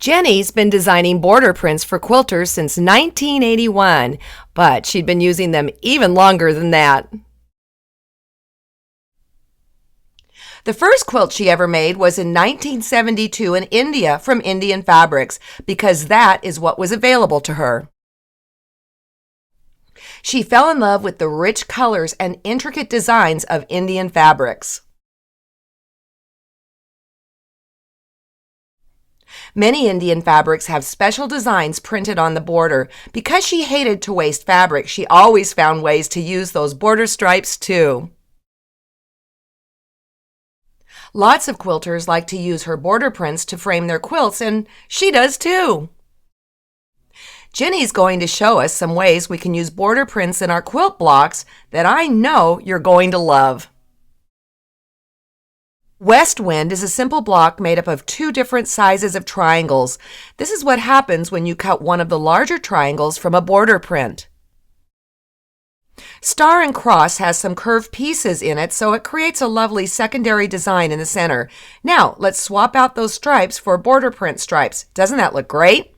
Jenny's been designing border prints for quilters since 1981, but she'd been using them even longer than that. The first quilt she ever made was in 1972 in India from Indian fabrics, because that is what was available to her. She fell in love with the rich colors and intricate designs of Indian fabrics. Many Indian fabrics have special designs printed on the border. Because she hated to waste fabric, she always found ways to use those border stripes too. Lots of quilters like to use her border prints to frame their quilts, and she does too. Jinny's going to show us some ways we can use border prints in our quilt blocks that I know you're going to love. West Wind is a simple block made up of two different sizes of triangles. This is what happens when you cut one of the larger triangles from a border print. Star and Cross has some curved pieces in it, so it creates a lovely secondary design in the center. Now, let's swap out those stripes for border print stripes. Doesn't that look great?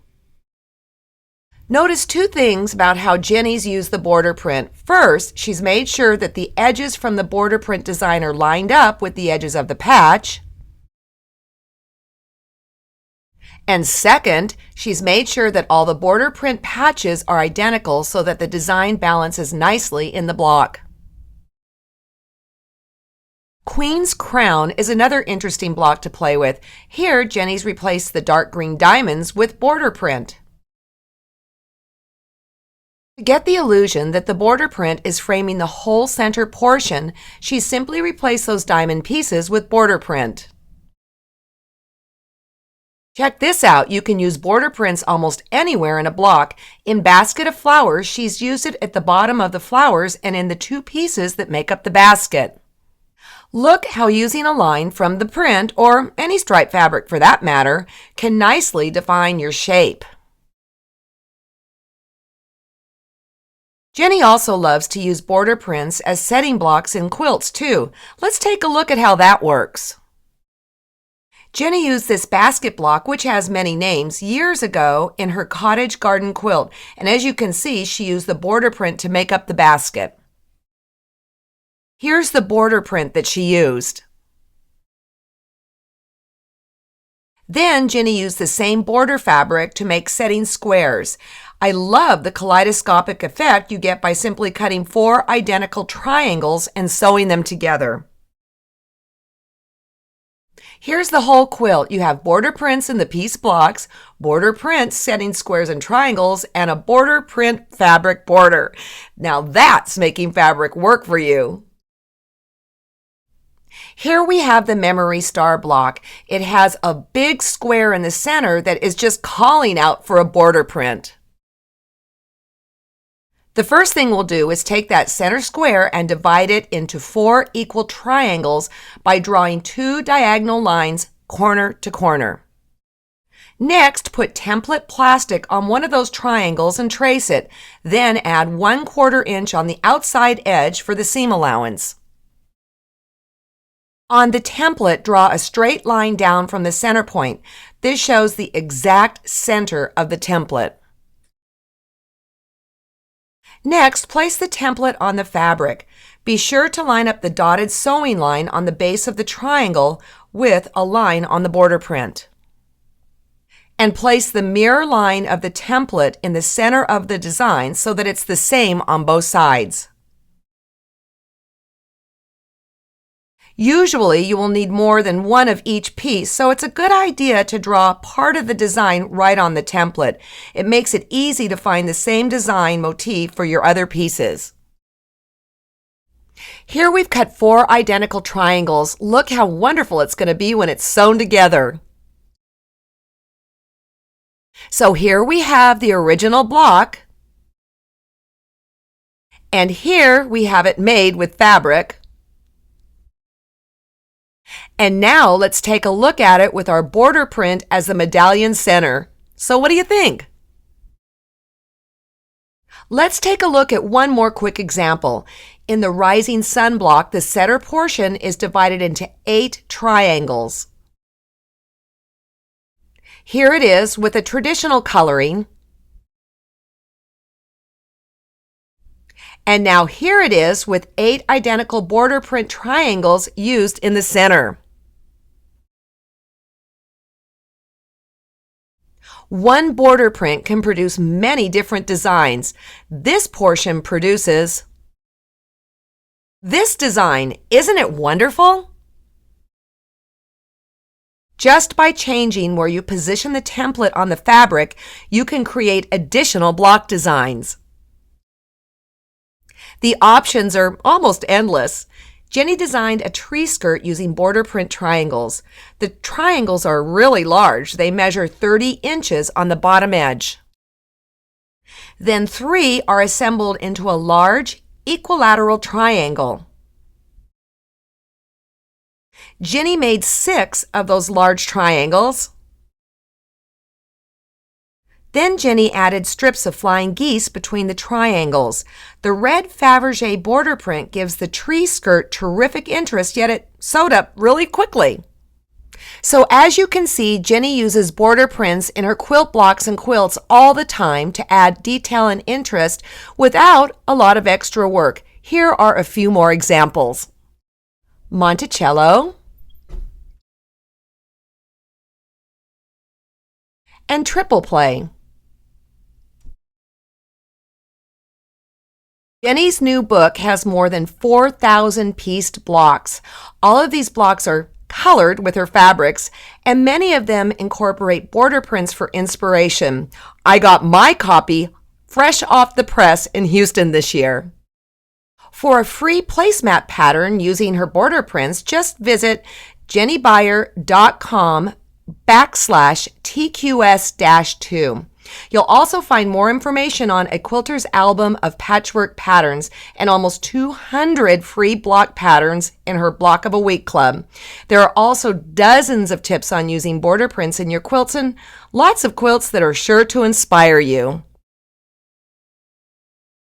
Notice two things about how Jinny's used the border print. First, she's made sure that the edges from the border print design are lined up with the edges of the patch. And second, she's made sure that all the border print patches are identical so that the design balances nicely in the block. Queen's Crown is another interesting block to play with. Here, Jinny's replaced the dark green diamonds with border print. To get the illusion that the border print is framing the whole center portion, she simply replaced those diamond pieces with border print. Check this out. You can use border prints almost anywhere in a block. In Basket of Flowers, she's used it at the bottom of the flowers and in the two pieces that make up the basket. Look how using a line from the print, or any stripe fabric for that matter, can nicely define your shape. Jinny also loves to use border prints as setting blocks in quilts too. Let's take a look at how that works. Jinny used this basket block, which has many names, years ago in her cottage garden quilt, and as you can see, she used the border print to make up the basket. Here's the border print that she used. Then Jinny used the same border fabric to make setting squares. I love the kaleidoscopic effect you get by simply cutting 4 identical triangles and sewing them together. Here's the whole quilt. You have border prints in the piece blocks, border prints setting squares and triangles, and a border print fabric border. Now that's making fabric work for you. Here we have the memory star block. It has a big square in the center that is just calling out for a border print. The first thing we'll do is take that center square and divide it into 4 equal triangles by drawing 2 diagonal lines corner to corner. Next, put template plastic on one of those triangles and trace it. Then add 1/4 inch on the outside edge for the seam allowance. On the template, draw a straight line down from the center point. This shows the exact center of the template. Next, place the template on the fabric. Be sure to line up the dotted sewing line on the base of the triangle with a line on the border print. And place the mirror line of the template in the center of the design so that it's the same on both sides. Usually, you will need more than one of each piece, so it's a good idea to draw part of the design right on the template. It makes it easy to find the same design motif for your other pieces. Here we've cut 4 identical triangles. Look how wonderful it's going to be when it's sewn together. So here we have the original block, and here we have it made with fabric. And now let's take a look at it with our border print as the medallion center. So what do you think? Let's take a look at one more quick example. In the Rising Sun block, the center portion is divided into 8 triangles. Here it is with a traditional coloring. And now here it is with 8 identical border print triangles used in the center. One border print can produce many different designs. This portion produces this design. Isn't it wonderful? Just by changing where you position the template on the fabric, you can create additional block designs. The options are almost endless. Jinny designed a tree skirt using border print triangles. The triangles are really large. They measure 30 inches on the bottom edge. Then 3 are assembled into a large equilateral triangle. Jinny made 6 of those large triangles. Then Jinny added strips of flying geese between the triangles. The red Fabergé border print gives the tree skirt terrific interest, yet it sewed up really quickly. So as you can see, Jinny uses border prints in her quilt blocks and quilts all the time to add detail and interest without a lot of extra work. Here are a few more examples. Monticello and triple play. Jinny's new book has more than 4,000 pieced blocks. All of these blocks are colored with her fabrics, and many of them incorporate border prints for inspiration. I got my copy fresh off the press in Houston this year. For a free placemat pattern using her border prints, just visit jinnybeyer.com/TQS-2. You'll also find more information on a quilter's album of patchwork patterns and almost 200 free block patterns in her Block of a Week club. There are also dozens of tips on using border prints in your quilts and lots of quilts that are sure to inspire you.